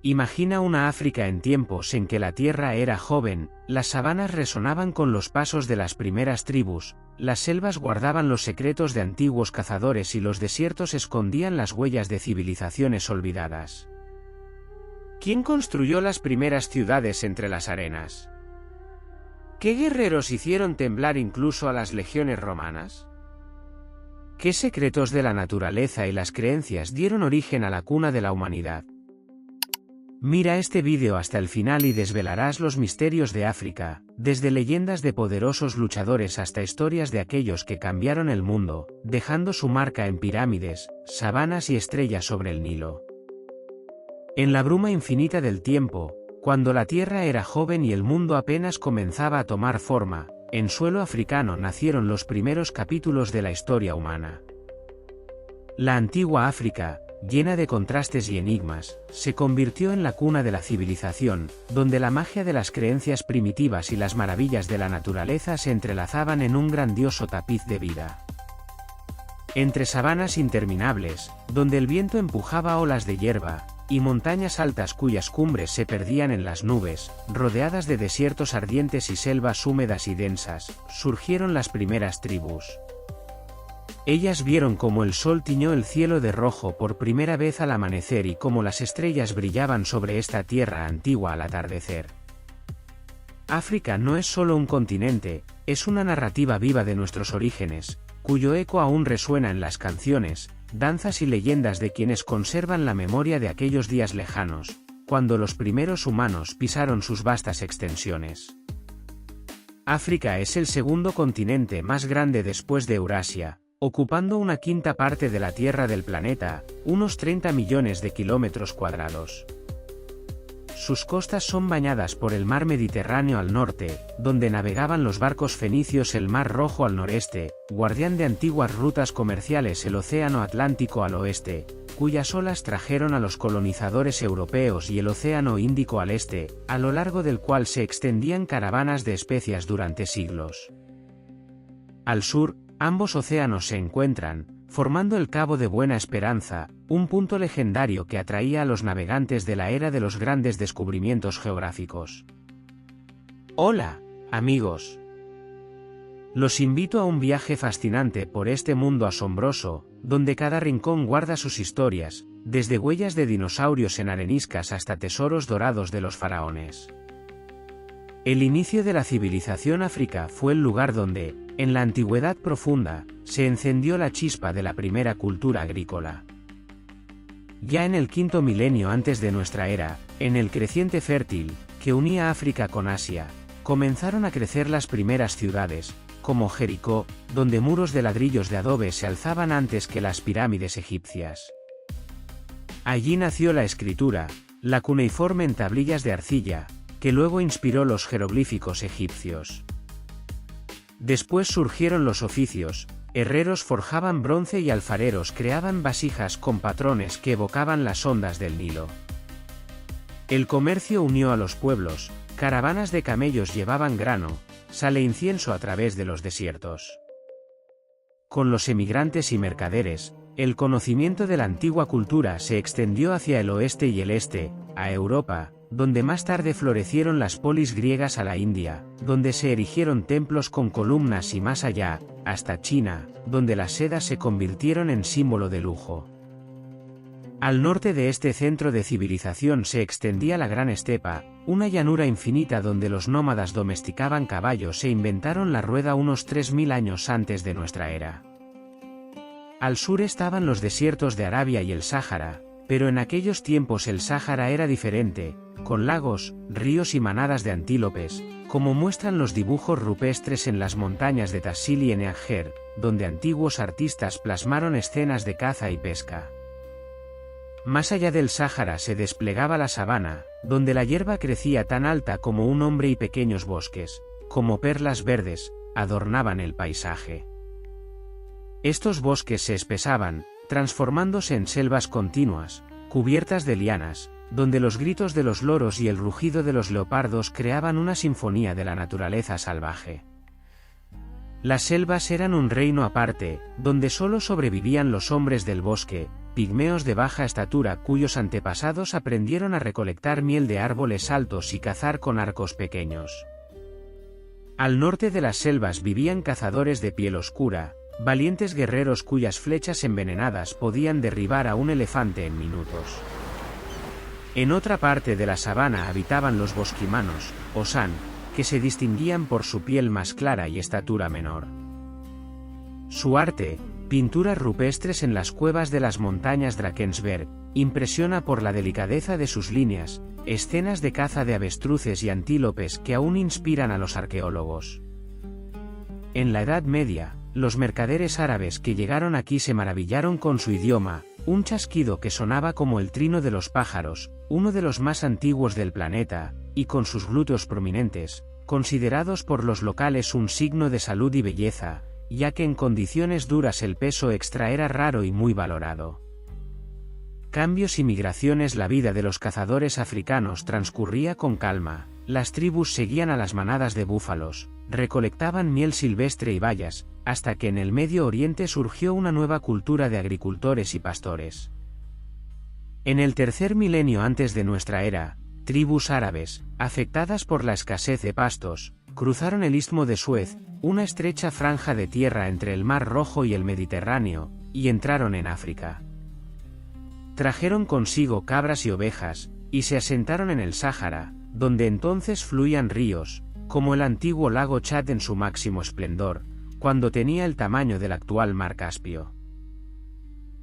Imagina una África en tiempos en que la tierra era joven, las sabanas resonaban con los pasos de las primeras tribus, las selvas guardaban los secretos de antiguos cazadores y los desiertos escondían las huellas de civilizaciones olvidadas. ¿Quién construyó las primeras ciudades entre las arenas? ¿Qué guerreros hicieron temblar incluso a las legiones romanas? ¿Qué secretos de la naturaleza y las creencias dieron origen a la cuna de la humanidad? Mira este vídeo hasta el final y desvelarás los misterios de África, desde leyendas de poderosos luchadores hasta historias de aquellos que cambiaron el mundo, dejando su marca en pirámides, sabanas y estrellas sobre el Nilo. En la bruma infinita del tiempo, cuando la Tierra era joven y el mundo apenas comenzaba a tomar forma, en suelo africano nacieron los primeros capítulos de la historia humana. La antigua África, llena de contrastes y enigmas, se convirtió en la cuna de la civilización, donde la magia de las creencias primitivas y las maravillas de la naturaleza se entrelazaban en un grandioso tapiz de vida. Entre sabanas interminables, donde el viento empujaba olas de hierba, y montañas altas cuyas cumbres se perdían en las nubes, rodeadas de desiertos ardientes y selvas húmedas y densas, surgieron las primeras tribus. Ellas vieron cómo el sol tiñó el cielo de rojo por primera vez al amanecer y cómo las estrellas brillaban sobre esta tierra antigua al atardecer. África no es solo un continente, es una narrativa viva de nuestros orígenes, cuyo eco aún resuena en las canciones, danzas y leyendas de quienes conservan la memoria de aquellos días lejanos, cuando los primeros humanos pisaron sus vastas extensiones. África es el segundo continente más grande después de Eurasia, ocupando una quinta parte de la tierra del planeta, unos 30 millones de kilómetros cuadrados. Sus costas son bañadas por el mar Mediterráneo al norte, donde navegaban los barcos fenicios, el mar Rojo al noreste, guardián de antiguas rutas comerciales, el océano Atlántico al oeste, cuyas olas trajeron a los colonizadores europeos, y el océano Índico al este, a lo largo del cual se extendían caravanas de especias durante siglos. Al sur, ambos océanos se encuentran, formando el Cabo de Buena Esperanza, un punto legendario que atraía a los navegantes de la era de los grandes descubrimientos geográficos. Hola, amigos. Los invito a un viaje fascinante por este mundo asombroso, donde cada rincón guarda sus historias, desde huellas de dinosaurios en areniscas hasta tesoros dorados de los faraones. El inicio de la civilización África fue el lugar donde, en la antigüedad profunda, se encendió la chispa de la primera cultura agrícola. Ya en el quinto milenio antes de nuestra era, en el creciente fértil, que unía África con Asia, comenzaron a crecer las primeras ciudades, como Jericó, donde muros de ladrillos de adobe se alzaban antes que las pirámides egipcias. Allí nació la escritura, la cuneiforme en tablillas de arcilla, que luego inspiró los jeroglíficos egipcios. Después surgieron los oficios, herreros forjaban bronce y alfareros creaban vasijas con patrones que evocaban las ondas del Nilo. El comercio unió a los pueblos, caravanas de camellos llevaban grano, sal e incienso a través de los desiertos. Con los emigrantes y mercaderes, el conocimiento de la antigua cultura se extendió hacia el oeste y el este, a Europa, donde más tarde florecieron las polis griegas, a la India, donde se erigieron templos con columnas, y más allá, hasta China, donde las sedas se convirtieron en símbolo de lujo. Al norte de este centro de civilización se extendía la gran estepa, una llanura infinita donde los nómadas domesticaban caballos e inventaron la rueda unos 3000 años antes de nuestra era. Al sur estaban los desiertos de Arabia y el Sáhara, pero en aquellos tiempos el Sáhara era diferente, con lagos, ríos y manadas de antílopes, como muestran los dibujos rupestres en las montañas de Tasil y Eneajer, donde antiguos artistas plasmaron escenas de caza y pesca. Más allá del Sáhara se desplegaba la sabana, donde la hierba crecía tan alta como un hombre y pequeños bosques, como perlas verdes, adornaban el paisaje. Estos bosques se espesaban, transformándose en selvas continuas, cubiertas de lianas, donde los gritos de los loros y el rugido de los leopardos creaban una sinfonía de la naturaleza salvaje. Las selvas eran un reino aparte, donde solo sobrevivían los hombres del bosque, pigmeos de baja estatura cuyos antepasados aprendieron a recolectar miel de árboles altos y cazar con arcos pequeños. Al norte de las selvas vivían cazadores de piel oscura, valientes guerreros cuyas flechas envenenadas podían derribar a un elefante en minutos. En otra parte de la sabana habitaban los bosquimanos, o san, que se distinguían por su piel más clara y estatura menor. Su arte, pinturas rupestres en las cuevas de las montañas Drakensberg, impresiona por la delicadeza de sus líneas, escenas de caza de avestruces y antílopes que aún inspiran a los arqueólogos. En la Edad Media, los mercaderes árabes que llegaron aquí se maravillaron con su idioma, un chasquido que sonaba como el trino de los pájaros, uno de los más antiguos del planeta, y con sus glúteos prominentes, considerados por los locales un signo de salud y belleza, ya que en condiciones duras el peso extra era raro y muy valorado. Cambios y migraciones. La vida de los cazadores africanos transcurría con calma, las tribus seguían a las manadas de búfalos, recolectaban miel silvestre y bayas, hasta que en el Medio Oriente surgió una nueva cultura de agricultores y pastores. En el tercer milenio antes de nuestra era, tribus árabes, afectadas por la escasez de pastos, cruzaron el Istmo de Suez, una estrecha franja de tierra entre el Mar Rojo y el Mediterráneo, y entraron en África. Trajeron consigo cabras y ovejas, y se asentaron en el Sáhara, donde entonces fluían ríos, como el antiguo lago Chad en su máximo esplendor, cuando tenía el tamaño del actual mar Caspio.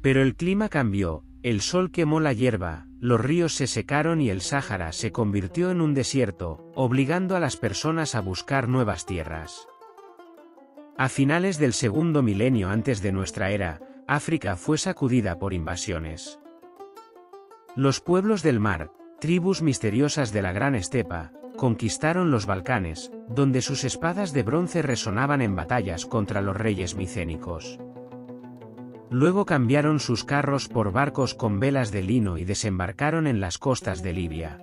Pero el clima cambió, el sol quemó la hierba, los ríos se secaron y el Sáhara se convirtió en un desierto, obligando a las personas a buscar nuevas tierras. A finales del segundo milenio antes de nuestra era, África fue sacudida por invasiones. Los pueblos del mar, tribus misteriosas de la Gran Estepa, conquistaron los Balcanes, donde sus espadas de bronce resonaban en batallas contra los reyes micénicos. Luego cambiaron sus carros por barcos con velas de lino y desembarcaron en las costas de Libia.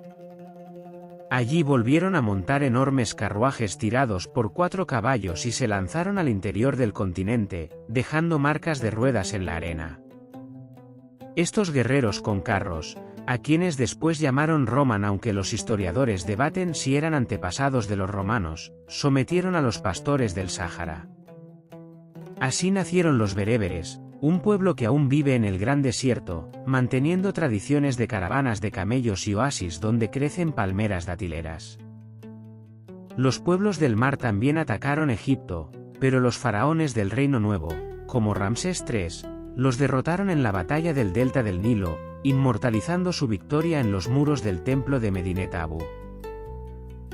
Allí volvieron a montar enormes carruajes tirados por 4 caballos y se lanzaron al interior del continente, dejando marcas de ruedas en la arena. Estos guerreros con carros, a quienes después llamaron Roman aunque los historiadores debaten si eran antepasados de los romanos, sometieron a los pastores del Sáhara. Así nacieron los bereberes, un pueblo que aún vive en el gran desierto, manteniendo tradiciones de caravanas de camellos y oasis donde crecen palmeras datileras. Los pueblos del mar también atacaron Egipto, pero los faraones del Reino Nuevo, como Ramsés III, los derrotaron en la batalla del delta del Nilo, inmortalizando su victoria en los muros del templo de Medinet Abu.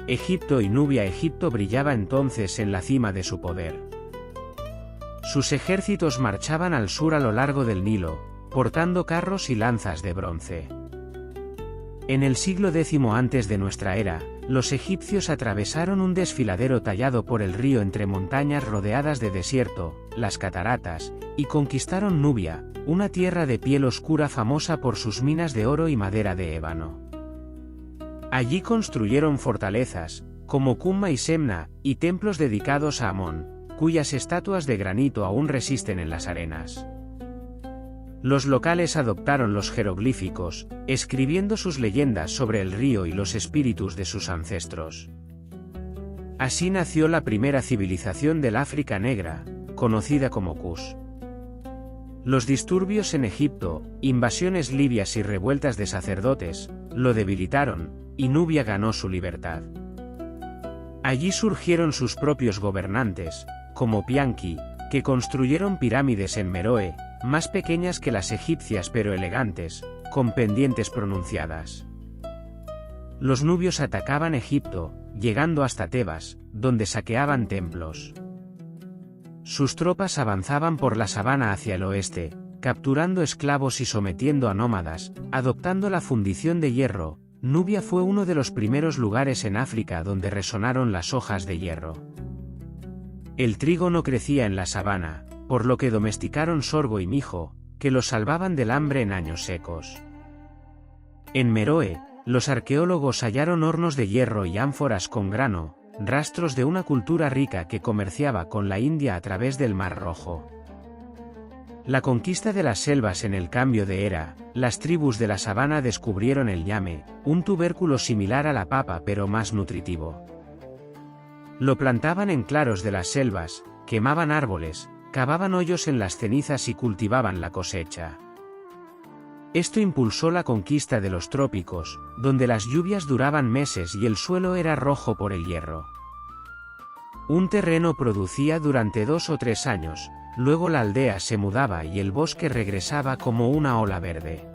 Egipto y Nubia. Egipto brillaba entonces en la cima de su poder. Sus ejércitos marchaban al sur a lo largo del Nilo, portando carros y lanzas de bronce. En el siglo X antes de nuestra era, los egipcios atravesaron un desfiladero tallado por el río entre montañas rodeadas de desierto, las cataratas, y conquistaron Nubia, una tierra de piel oscura famosa por sus minas de oro y madera de ébano. Allí construyeron fortalezas, como Kumma y Semna, y templos dedicados a Amón, cuyas estatuas de granito aún resisten en las arenas. Los locales adoptaron los jeroglíficos, escribiendo sus leyendas sobre el río y los espíritus de sus ancestros. Así nació la primera civilización del África Negra, conocida como Kush. Los disturbios en Egipto, invasiones libias y revueltas de sacerdotes, lo debilitaron, y Nubia ganó su libertad. Allí surgieron sus propios gobernantes, como Pianki, que construyeron pirámides en Meroe, más pequeñas que las egipcias pero elegantes, con pendientes pronunciadas. Los nubios atacaban Egipto, llegando hasta Tebas, donde saqueaban templos. Sus tropas avanzaban por la sabana hacia el oeste, capturando esclavos y sometiendo a nómadas, adoptando la fundición de hierro. Nubia fue uno de los primeros lugares en África donde resonaron las hojas de hierro. El trigo no crecía en la sabana, por lo que domesticaron sorgo y mijo, que los salvaban del hambre en años secos. En Meroe, los arqueólogos hallaron hornos de hierro y ánforas con grano, rastros de una cultura rica que comerciaba con la India a través del Mar Rojo. La conquista de las selvas. En el cambio de era, las tribus de la sabana descubrieron el ñame, un tubérculo similar a la papa pero más nutritivo. Lo plantaban en claros de las selvas, quemaban árboles, cavaban hoyos en las cenizas y cultivaban la cosecha. Esto impulsó la conquista de los trópicos, donde las lluvias duraban meses y el suelo era rojo por el hierro. Un terreno producía durante 2 o 3 años, luego la aldea se mudaba y el bosque regresaba como una ola verde.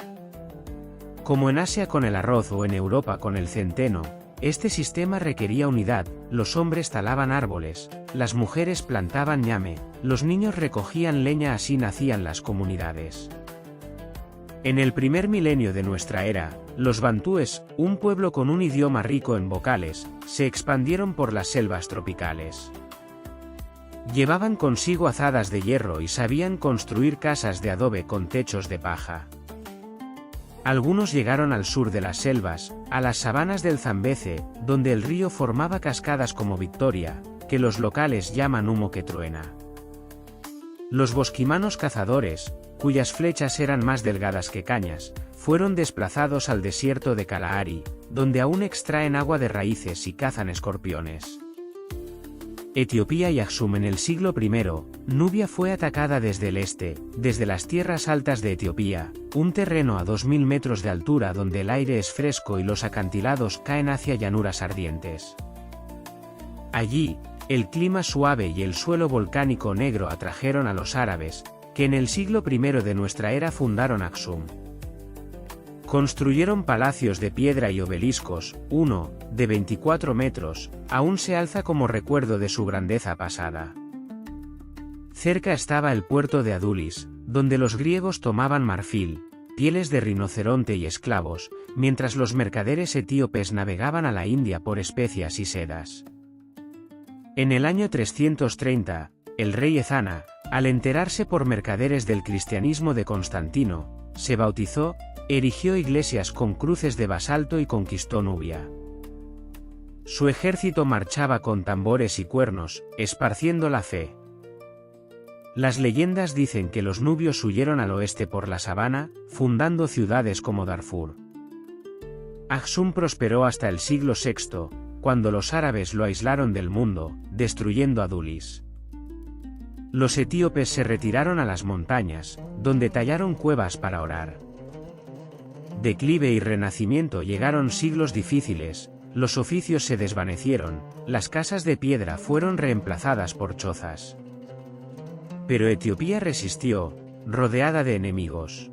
Como en Asia con el arroz o en Europa con el centeno, este sistema requería unidad, los hombres talaban árboles, las mujeres plantaban ñame, los niños recogían leña, así nacían las comunidades. En el primer milenio de nuestra era, los bantúes, un pueblo con un idioma rico en vocales, se expandieron por las selvas tropicales. Llevaban consigo azadas de hierro y sabían construir casas de adobe con techos de paja. Algunos llegaron al sur de las selvas, a las sabanas del Zambeze, donde el río formaba cascadas como Victoria, que los locales llaman humo que truena. Los bosquimanos cazadores, cuyas flechas eran más delgadas que cañas, fueron desplazados al desierto de Kalahari, donde aún extraen agua de raíces y cazan escorpiones. Etiopía y Aksum. En el siglo I, Nubia fue atacada desde el este, desde las tierras altas de Etiopía, un terreno a 2000 metros de altura donde el aire es fresco y los acantilados caen hacia llanuras ardientes. Allí, el clima suave y el suelo volcánico negro atrajeron a los árabes, que en el siglo I de nuestra era fundaron Aksum. Construyeron palacios de piedra y obeliscos, uno, de 24 metros, aún se alza como recuerdo de su grandeza pasada. Cerca estaba el puerto de Adulis, donde los griegos tomaban marfil, pieles de rinoceronte y esclavos, mientras los mercaderes etíopes navegaban a la India por especias y sedas. En el año 330, el rey Ezana, al enterarse por mercaderes del cristianismo de Constantino, se bautizó, erigió iglesias con cruces de basalto y conquistó Nubia. Su ejército marchaba con tambores y cuernos, esparciendo la fe. Las leyendas dicen que los nubios huyeron al oeste por la sabana, fundando ciudades como Darfur. Aksum prosperó hasta el siglo VI, cuando los árabes lo aislaron del mundo, destruyendo Adulis. Los etíopes se retiraron a las montañas, donde tallaron cuevas para orar. Declive y renacimiento. Llegaron siglos difíciles, los oficios se desvanecieron, las casas de piedra fueron reemplazadas por chozas. Pero Etiopía resistió, rodeada de enemigos.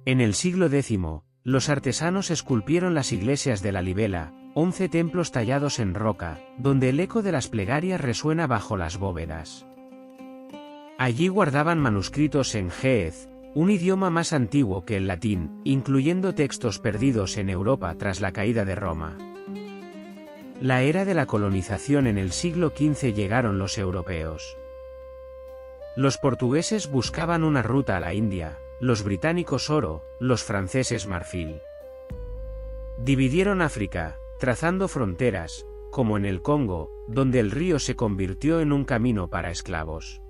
En el siglo X, los artesanos esculpieron las iglesias de Lalibela, 11 templos tallados en roca, donde el eco de las plegarias resuena bajo las bóvedas. Allí guardaban manuscritos en ge'ez, un idioma más antiguo que el latín, incluyendo textos perdidos en Europa tras la caída de Roma. La era de la colonización. En el siglo XV llegaron los europeos. Los portugueses buscaban una ruta a la India, los británicos oro, los franceses marfil. Dividieron África, trazando fronteras, como en el Congo, donde el río se convirtió en un camino para esclavos.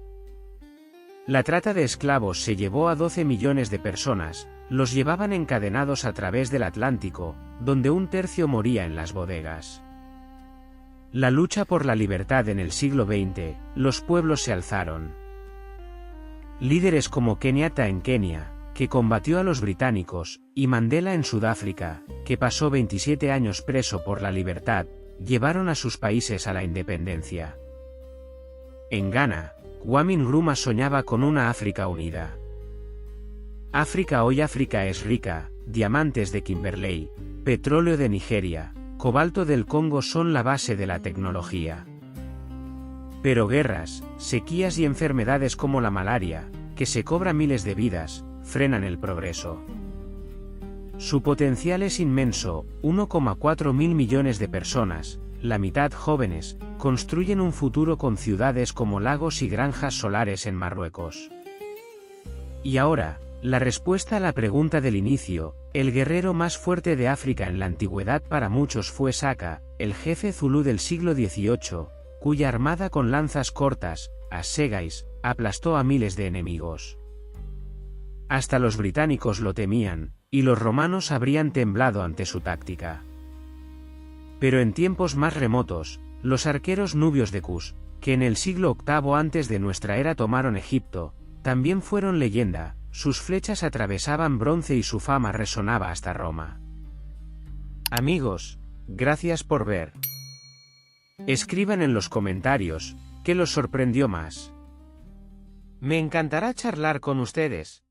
La trata de esclavos se llevó a 12 millones de personas, los llevaban encadenados a través del Atlántico, donde un tercio moría en las bodegas. La lucha por la libertad. En el siglo XX, los pueblos se alzaron. Líderes como Kenyatta en Kenia, que combatió a los británicos, y Mandela en Sudáfrica, que pasó 27 años preso por la libertad, llevaron a sus países a la independencia. En Ghana, Kwame Nkrumah soñaba con una África unida. África hoy. África es rica, diamantes de Kimberley, petróleo de Nigeria, cobalto del Congo son la base de la tecnología. Pero guerras, sequías y enfermedades como la malaria, que se cobra miles de vidas, frenan el progreso. Su potencial es inmenso, 1,4 mil millones de personas, la mitad jóvenes, construyen un futuro con ciudades como lagos y granjas solares en Marruecos. Y ahora, la respuesta a la pregunta del inicio: el guerrero más fuerte de África en la antigüedad para muchos fue Saka, el jefe zulú del siglo XVIII, cuya armada con lanzas cortas, a Segais, aplastó a miles de enemigos. Hasta los británicos lo temían, y los romanos habrían temblado ante su táctica. Pero en tiempos más remotos, los arqueros nubios de Cus, que en el siglo VIII antes de nuestra era tomaron Egipto, también fueron leyenda, sus flechas atravesaban bronce y su fama resonaba hasta Roma. Amigos, gracias por ver. Escriban en los comentarios, ¿qué los sorprendió más? Me encantará charlar con ustedes.